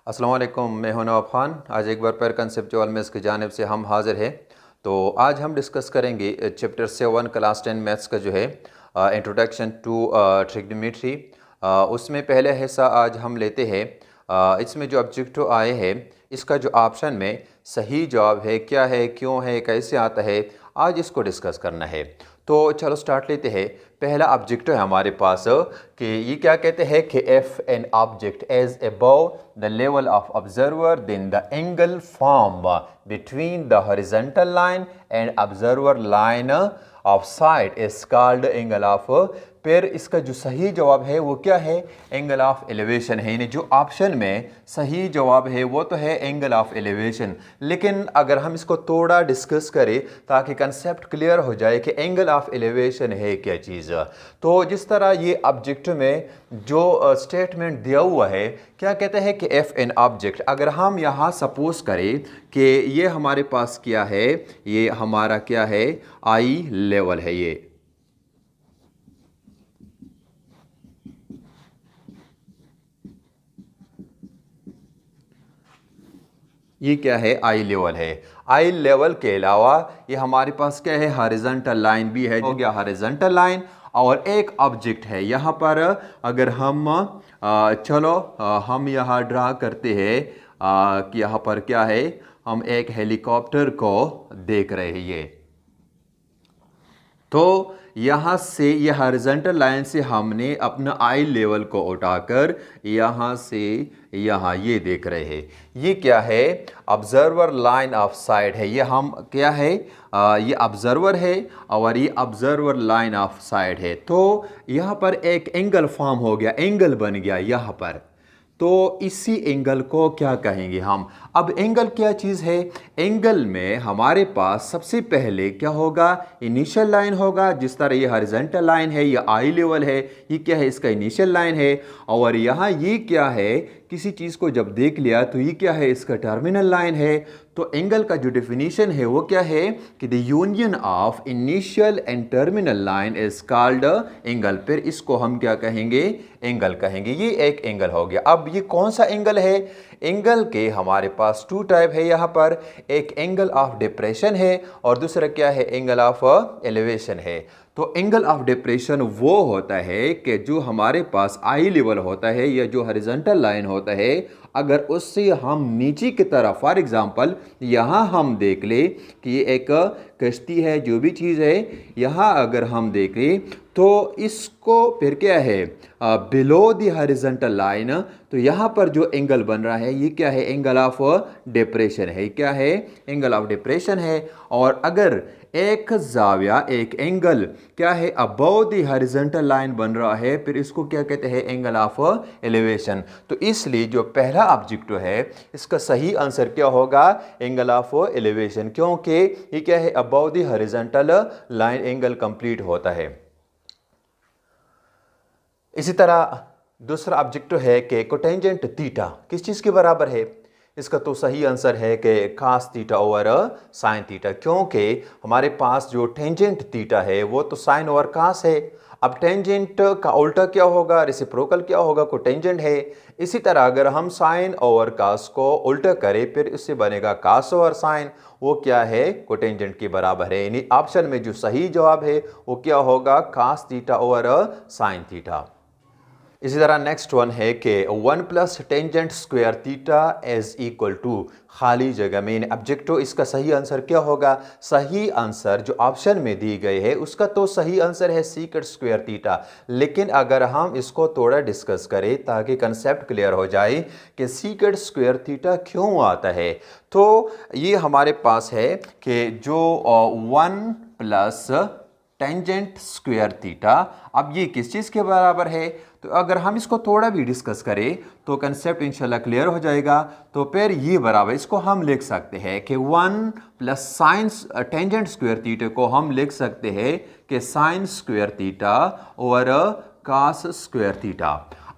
अस्सलाम वालेकुम, मैं हूं नवाब खान। आज एक बार फिर कंसेप्चुअल मैथ्स की जानिब से हम हाज़िर हैं। तो आज हम डिस्कस करेंगे चैप्टर 7 क्लास 10 मैथ्स का जो है इंट्रोडक्शन टू ट्रिग्नोमेट्री। उसमें पहले हिस्सा आज हम लेते हैं। इसमें जो ऑब्जेक्टिव आए हैं इसका जो ऑप्शन में सही जवाब है, क्या है, क्यों है, कैसे आता है, आज इसको डिस्कस करना है। तो चलो स्टार्ट लेते हैं। पहला ऑब्जेक्टिव है हमारे पास कि ये क्या कहते हैं कि if an object is above the level of observer then the angle form between the horizontal line and observer line of side is called angle of. फिर इसका जो सही जवाब है वो क्या है? एंगल ऑफ एलिवेशन है। यानी जो ऑप्शन में सही जवाब है वो तो है एंगल ऑफ एलिवेशन। लेकिन अगर हम इसको थोड़ा डिस्कस करें ताकि कंसेप्ट क्लियर हो जाए कि एंगल ऑफ एलिवेशन है क्या चीज़, तो जिस तरह ये ऑब्जेक्ट में जो स्टेटमेंट दिया हुआ है, क्या कहते हैं कि एफ एन ऑब्जेक्ट, अगर हम यहाँ सपोज करें कि ये हमारे पास क्या है, ये हमारा क्या है, आई लेवल है। ये क्या है? आई लेवल है। आई लेवल के अलावा ये हमारे पास क्या है? हॉरिजॉन्टल लाइन भी है, हो गया हॉरिजॉन्टल लाइन। और एक ऑब्जेक्ट है यहाँ पर। अगर हम चलो हम यहाँ ड्रा करते हैं कि यहाँ पर क्या है, हम एक हेलीकॉप्टर को देख रहे हैं। ये तो यहाँ से ये हॉरिजॉन्टल लाइन से हमने अपना आई लेवल को उठाकर यहाँ से यहाँ ये देख रहे हैं। ये क्या है? ऑब्जर्वर लाइन ऑफ साइड है। ये हम क्या है, ये ऑब्जर्वर है और ये ऑब्जर्वर लाइन ऑफ साइड है। तो यहाँ पर एक एंगल फॉर्म हो गया, एंगल बन गया यहाँ पर। तो इसी एंगल को क्या कहेंगे हम? अब एंगल क्या चीज़ है? एंगल में हमारे पास सबसे पहले क्या होगा? इनिशियल लाइन होगा। जिस तरह ये हॉरिजॉन्टल लाइन है, ये आई लेवल है, ये क्या है? इसका इनिशियल लाइन है। और यहाँ ये क्या है? किसी चीज़ को जब देख लिया तो ये क्या है? इसका टर्मिनल लाइन है। तो एंगल का जो डेफिनेशन है वो क्या है कि the union of initial and terminal line is called angle. फिर इसको हम क्या कहेंगे? एंगल कहेंगे। ये एक एंगल हो गया। अब ये कौन सा एंगल है? एंगल के हमारे पास टू टाइप है यहाँ पर। एक एंगल ऑफ डिप्रेशन है और दूसरा क्या है? एंगल ऑफ एलिवेशन है। तो एंगल ऑफ डिप्रेशन वो होता है कि जो हमारे पास आई लेवल होता है या जो हॉरिजॉन्टल लाइन होता है, अगर उससे हम नीचे की तरफ, फॉर एग्जांपल यहाँ हम देख ले कि ये एक कश्ती है, जो भी चीज़ है, यहाँ अगर हम देखें तो इसको फिर क्या है? Below the horizontal line. तो यहाँ पर जो एंगल बन रहा है ये क्या है? एंगल ऑफ डिप्रेशन है। क्या है? एंगल ऑफ डिप्रेशन है। और अगर एक जाविया, एक एंगल क्या है? अबव द हॉरिजॉन्टल लाइन बन रहा है, फिर इसको क्या कहते हैं? Angle of elevation. तो इसलिए जो पहला ऑब्जेक्टिव है इसका सही आंसर क्या होगा? एंगल ऑफ एलिवेशन, क्योंकि ये क्या है? Above the horizontal line angle complete होता है। इसी तरह दूसरा ऑब्जेक्टिव है कि कोटेंजेंट थीटा किस चीज़ के बराबर है? इसका तो सही आंसर है कि cos theta over sine theta, क्योंकि हमारे पास जो टेंजेंट थीटा है वो तो साइन ओवर कास है। अब टेंजेंट का उल्टा क्या होगा? रेसिप्रोकल क्या होगा? कोटेंजेंट है। इसी तरह अगर हम साइन ओवर कास को उल्टा करें फिर इससे बनेगा कास ओवर साइन, वो क्या है? कोटेंजेंट के बराबर है। यानी ऑप्शन में जो सही जवाब है वो क्या होगा? Cos theta over sine theta. इसी तरह नेक्स्ट वन है कि 1 plus tangent square theta is equal to, खाली जगह में ऑब्जेक्टिव, इसका सही आंसर क्या होगा? सही आंसर जो ऑप्शन में दी गई है उसका तो सही आंसर है सीकेट स्क्वायर थीटा। लेकिन अगर हम इसको थोड़ा डिस्कस करें ताकि कंसेप्ट क्लियर हो जाए कि सीकेट स्क्वायर थीटा क्यों आता है, तो ये हमारे पास है कि जो 1 प्लस टेंजेंट स्क्वायर थीटा, अब ये किस चीज़ के बराबर है? तो अगर हम इसको थोड़ा भी डिस्कस करें तो कंसेप्ट इंशाल्लाह क्लियर हो जाएगा। तो फिर ये बराबर, इसको हम लिख सकते हैं कि 1 plus sign tangent square theta को हम लिख सकते हैं कि साइन स्क्वायर थीटा और कास स्क्वायर थीटा।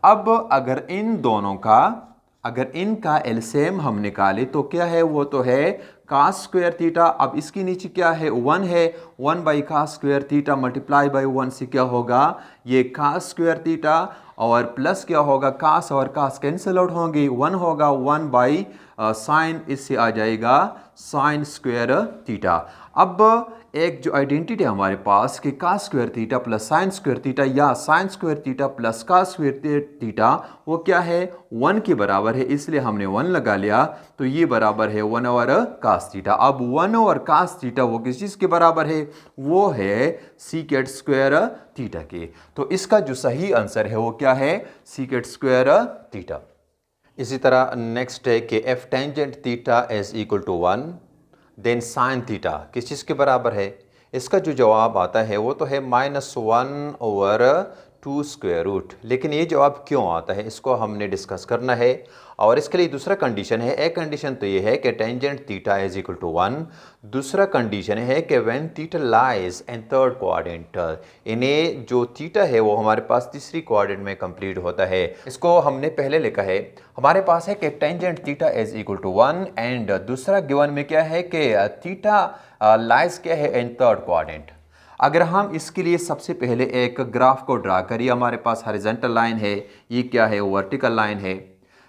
अब अगर इन दोनों का, अगर इनका एलसीएम हम निकाले तो क्या है? वो तो है कास स्क्वायर थीटा। अब इसके नीचे क्या है? 1 है। 1 by cos square theta multiply by 1 से क्या होगा, ये कास स्क्वायर थीटा और प्लस क्या होगा, कास और कास कैंसिल आउट होंगे, 1 होगा 1 बाई साइन, इससे आ जाएगा साइन स्क्वायर थीटा। अब एक जो आइडेंटिटी है हमारे पास कि cos square theta plus sine square theta या sine square theta plus cos square theta वो क्या है, 1 के बराबर है, इसलिए हमने 1 लगा लिया। तो ये बराबर है 1 ओवर कास थीटा। अब 1 ओवर कास थीटा वो किस चीज़ के बराबर है, वो है सीकेट स्क्वायर थीटा के। तो इसका जो सही आंसर है वो क्या है, सीकेट स्क्वायर थीटा। इसी तरह नेक्स्ट है कि if tangent theta is equal to 1, then sine theta किस चीज़ के बराबर है। इसका जो जवाब आता है वो तो है -1 ओवर 2 स्क्वायर रूट। लेकिन ये जवाब क्यों आता है इसको हमने डिस्कस करना है। और इसके लिए दूसरा कंडीशन है, एक कंडीशन तो ये है कि tangent theta is equal to 1, दूसरा कंडीशन है कि when theta lies in third quadrant, इन्हें जो थीटा है वो हमारे पास तीसरी क्वाड्रेंट में कंप्लीट होता है। इसको हमने पहले लिखा है, हमारे पास है कि tangent theta is equal to 1 and दूसरा गिवन में क्या है कि थीटा लाइज क्या है इन थर्ड क्वाड्रेंट। अगर हम इसके लिए सबसे पहले एक ग्राफ को ड्रा करिए, हमारे पास हॉरिजॉन्टल लाइन है, ये क्या है वर्टिकल लाइन है।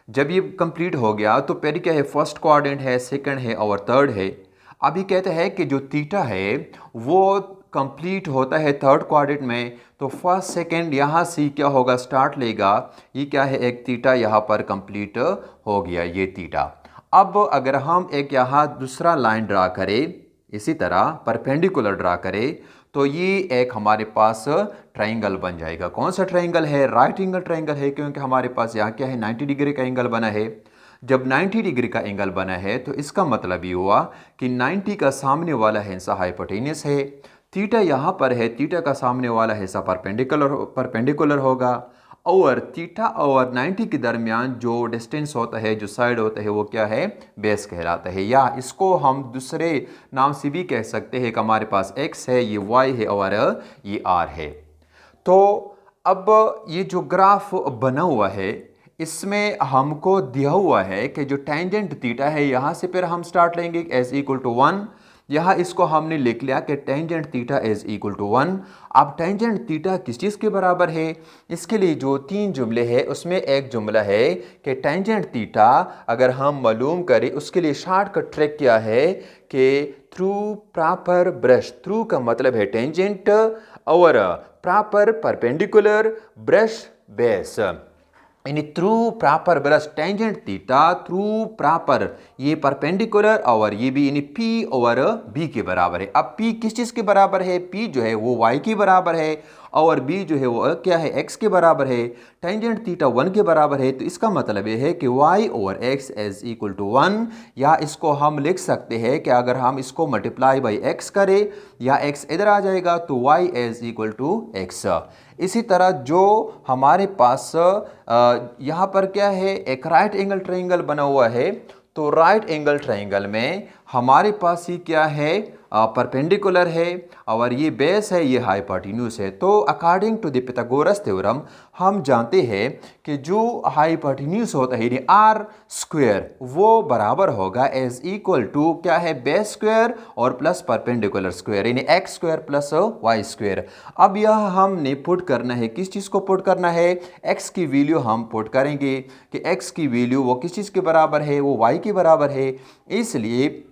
जब ये कंप्लीट हो गया तो पहले क्या है, फर्स्ट क्वाड्रेंट है, सेकंड है और थर्ड है। अभी कहते हैं कि जो थीटा है वो कंप्लीट होता है थर्ड क्वाड्रेंट में, तो फर्स्ट सेकंड यहाँ से क्या होगा, स्टार्ट लेगा। ये क्या है, एक थीटा यहाँ पर कंप्लीट हो गया, ये थीटा। अब अगर हम एक यहाँ दूसरा लाइन ड्रा करें, इसी तरह परपेंडिकुलर ड्रा करें, तो ये एक हमारे पास ट्राइंगल बन जाएगा। कौन सा ट्राइंगल है, राइट एंगल ट्राइंगल है, क्योंकि हमारे पास यहाँ क्या है 90 डिग्री का एंगल बना है। जब 90 डिग्री का एंगल बना है तो इसका मतलब ये हुआ कि 90 का सामने वाला हिस्सा हाइपोटेन्यूस है, थीटा यहाँ पर है, थीटा का सामने वाला हिस्सा परपेंडिकुलर होगा, और थीटा और 90 के दरमियान जो डिस्टेंस होता है, जो साइड होता है, वो क्या है, बेस कहलाता है। या इसको हम दूसरे नाम से भी कह सकते हैं कि हमारे पास x है, ये y है और ये r है। तो अब ये जो ग्राफ बना हुआ है इसमें हमको दिया हुआ है कि जो टेंजेंट थीटा है यहाँ से फिर हम स्टार्ट लेंगे एज इक्वल टू 1। यहाँ इसको हमने लिख लिया कि tangent theta is equal to 1। अब टेंजेंट थीटा किस चीज़ के बराबर है, इसके लिए जो 3 जुमले हैं उसमें एक जुमला है कि टेंजेंट थीटा अगर हम मालूम करें उसके लिए शॉर्टकट ट्रिक क्या है कि थ्रू प्रॉपर ब्रश, थ्रू का मतलब है टेंजेंट और प्रॉपर परपेंडिकुलर ब्रश बेस, यानी through proper brush tangent theta through proper, ये परपेंडिकुलर और ये भी यानी P ओवर B के बराबर है। अब P किस चीज़ के बराबर है, P जो है वो Y के बराबर है और B जो है वो क्या है, X के बराबर है। टेंजेंट थीटा 1 के बराबर है, तो इसका मतलब ये है कि Y over X is equal to 1। या इसको हम लिख सकते हैं कि अगर हम इसको मल्टीप्लाई बाई X करें या X इधर आ जाएगा तो Y is equal to X। इसी तरह जो हमारे पास यहाँ पर क्या है, एक राइट एंगल ट्रायंगल बना हुआ है, तो राइट एंगल ट्रायंगल में हमारे पास ही क्या है, परपेंडिकुलर है और ये बेस है, ये हाइपोटेन्यूस है। तो according to the Pythagoras theorem हम जानते हैं कि जो हाइपोटेन्यूस होता है यानी आर स्क्वायर वो बराबर होगा एज इक्वल टू क्या है, बेस स्क्वायर और प्लस परपेंडिकुलर स्क्वायर यानी x square plus y square. अब यह हमने पुट करना है, किस चीज़ को पुट करना है, एक्स की वैल्यू हम पुट करेंगे कि एक्स की वैल्यू वो किस चीज़ के बराबर है, वो वाई के बराबर है। इसलिए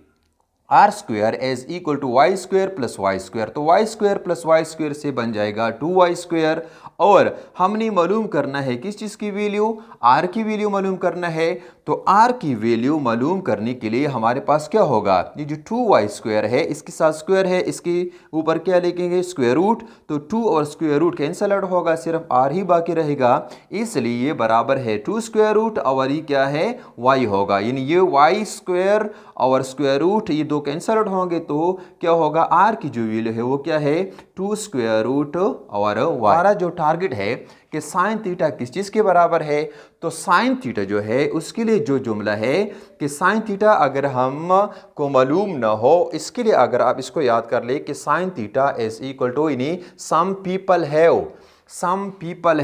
r square is equal to y square plus y square, तो y square plus y square से बन जाएगा 2y स्क्वायर। और हमने मालूम करना है किस चीज़ की वैल्यू, आर की वैल्यू मालूम करना है। तो आर की वैल्यू मालूम करने के लिए हमारे पास क्या होगा, ये जो 2y स्क्वायर है इसके साथ स्क्वायर है, इसके ऊपर क्या लिखेंगे, स्क्वायर रूट। तो 2 और स्क्वायर रूट कैंसल आउट होगा, सिर्फ आर ही बाकी रहेगा, इसलिए ये बराबर है 2 स्क्वायर रूट और ये क्या है, y होगा। यानी ये y स्क्वायर और स्क्वायर रूट ये दो कैंसल आउट होंगे, तो क्या होगा, आर की जो वैल्यू है वो क्या है, 2 स्क्वायर रूट और y। हमारा जो टारगेट है कि साइन थीटा किस चीज़ के बराबर है, तो साइन थीटा जो है उसके लिए जो जुमला है कि साइन थीटा अगर हम को मालूम ना हो, इसके लिए अगर आप इसको याद कर ले कि sine theta is equal to यानी some people have, some people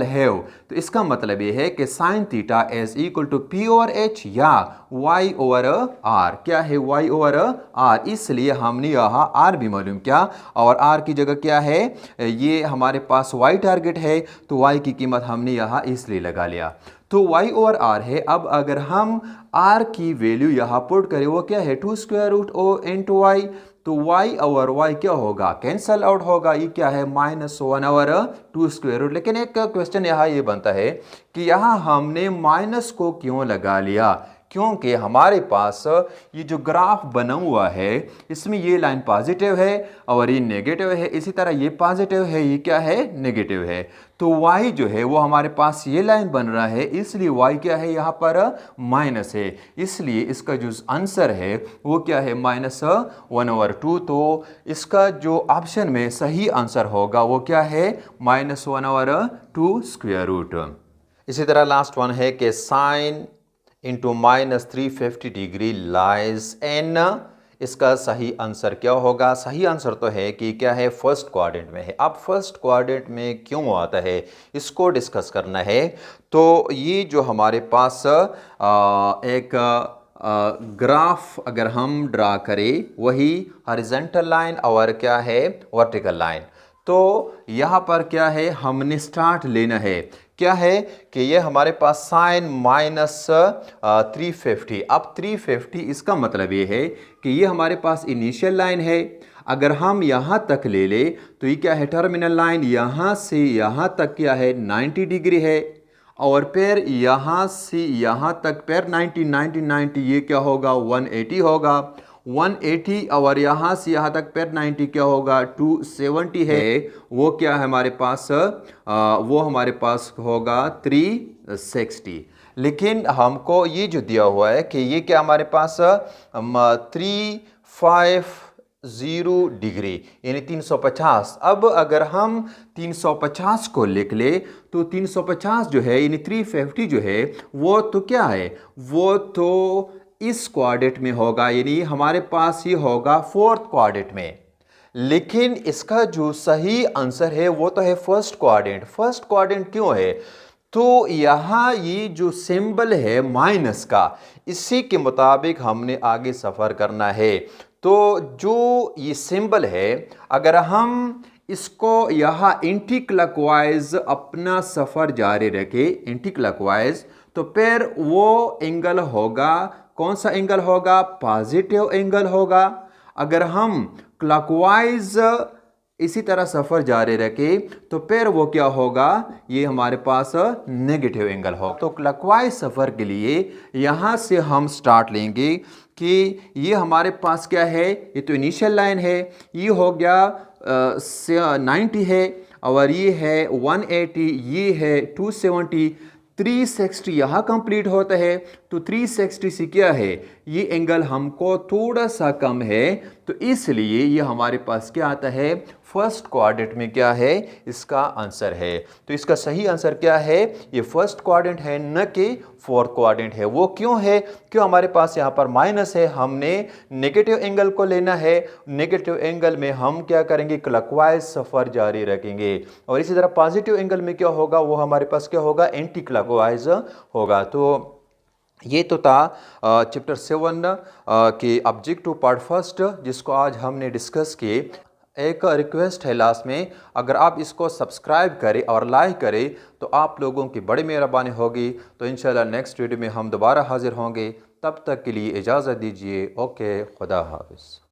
have, तो इसका मतलब ये है कि sine theta is equal to p over h या वाई ओवर आर। क्या है? Y over r. इसलिए हमने यहाँ आर भी मालूम किया और आर की जगह क्या है, ये हमारे पास वाई टारगेट है, तो वाई की कीमत हमने यहाँ इसलिए लगा लिया, तो y ओवर r है। अब अगर हम r की वैल्यू यहाँ पुट करें, वो क्या है, 2 square root O into y, तो y ओवर y क्या होगा, कैंसल आउट होगा। ये क्या है, -1 ओवर 2 स्क्वायर रूट। लेकिन एक क्वेश्चन यहाँ ये बनता है कि यहाँ हमने माइनस को क्यों लगा लिया, क्योंकि हमारे पास ये जो ग्राफ बना हुआ है इसमें ये लाइन पॉजिटिव है और ये नेगेटिव है, इसी तरह ये पॉजिटिव है, ये क्या है, नेगेटिव है। तो y जो है वो हमारे पास ये लाइन बन रहा है, इसलिए y क्या है, यहाँ पर माइनस है, इसलिए इसका जो आंसर है वो क्या है, -1/2। तो इसका जो ऑप्शन में सही आंसर होगा वो क्या है, -1/2 स्क्वायर रूट। इसी तरह लास्ट वन है कि sine into -350 degree lies in, इसका सही आंसर क्या होगा। सही आंसर तो है कि क्या है, फर्स्ट क्वाड्रेंट में है। अब फर्स्ट क्वाड्रेंट में क्यों आता है, इसको डिस्कस करना है। तो ये जो हमारे पास एक ग्राफ अगर हम ड्रा करें, वही हॉरिजॉन्टल लाइन और क्या है, वर्टिकल लाइन। तो यहाँ पर क्या है, हमने स्टार्ट लेना है, क्या है कि ये हमारे पास साइन -350। अब 350 इसका मतलब ये है कि ये हमारे पास इनिशियल लाइन है। अगर हम यहाँ तक ले ले तो ये क्या है, टर्मिनल लाइन, यहाँ से यहाँ तक क्या है, 90 डिग्री है, और फिर यहाँ से यहाँ तक फिर 90 90 90, ये क्या होगा, 180 होगा, 180, और यहाँ से यहाँ तक फिर 90 क्या होगा, 270 है। वो क्या है हमारे पास, वो हमारे पास होगा 360। लेकिन हमको ये जो दिया हुआ है कि ये क्या हमारे पास 350 डिग्री यानी 350। अब अगर हम 350 को लिख ले तो 350 जो है यानी 350 जो है वो तो क्या है, वो तो इस क्वाड्रेंट में होगा, यानी हमारे पास ये होगा फोर्थ क्वाड्रेंट में। लेकिन इसका जो सही आंसर है वो तो है फर्स्ट क्वाड्रेंट। फर्स्ट क्वाड्रेंट क्यों है, तो यहाँ ये जो सिंबल है माइनस का, इसी के मुताबिक हमने आगे सफ़र करना है। तो जो ये सिंबल है, अगर हम इसको यहाँ एंटी क्लॉकवाइज अपना सफ़र जारी रखें, एंटी क्लॉकवाइज, तो फिर वो एंगल होगा, कौन सा एंगल होगा, पॉजिटिव एंगल होगा। अगर हम क्लॉकवाइज इसी तरह सफ़र जारी रखें तो फिर वो क्या होगा, ये हमारे पास नेगेटिव एंगल होगा। तो क्लॉकवाइज सफ़र के लिए यहाँ से हम स्टार्ट लेंगे कि ये हमारे पास क्या है, ये तो इनिशियल लाइन है, ये हो गया 90 है, और ये है 180, ये है 270, 360 यहाँ कंप्लीट होता है। तो 360 से क्या है, ये एंगल हमको थोड़ा सा कम है, तो इसलिए ये हमारे पास क्या आता है, फर्स्ट क्वाड्रेंट में क्या है, इसका आंसर है। तो इसका सही आंसर क्या है, ये फर्स्ट क्वाड्रेंट है, न कि फोर्थ क्वाड्रेंट है। वो क्यों है, क्यों हमारे पास यहाँ पर माइनस है, हमने नेगेटिव एंगल को लेना है। नेगेटिव एंगल में हम क्या करेंगे, क्लॉकवाइज सफ़र जारी रखेंगे, और इसी तरह पॉजिटिव एंगल में क्या होगा, वो हमारे पास क्या होगा, एंटी क्लॉकवाइज होगा। तो ये तो था चैप्टर 7 के ऑब्जेक्टिव पार्ट फर्स्ट, जिसको आज हमने डिस्कस किए। एक रिक्वेस्ट है लास्ट में, अगर आप इसको सब्सक्राइब करें और लाइक करें तो आप लोगों की बड़ी मेहरबानी होगी। तो इंशाल्लाह नेक्स्ट वीडियो में हम दोबारा हाजिर होंगे, तब तक के लिए इजाज़त दीजिए। ओके, खुदा हाफिज़।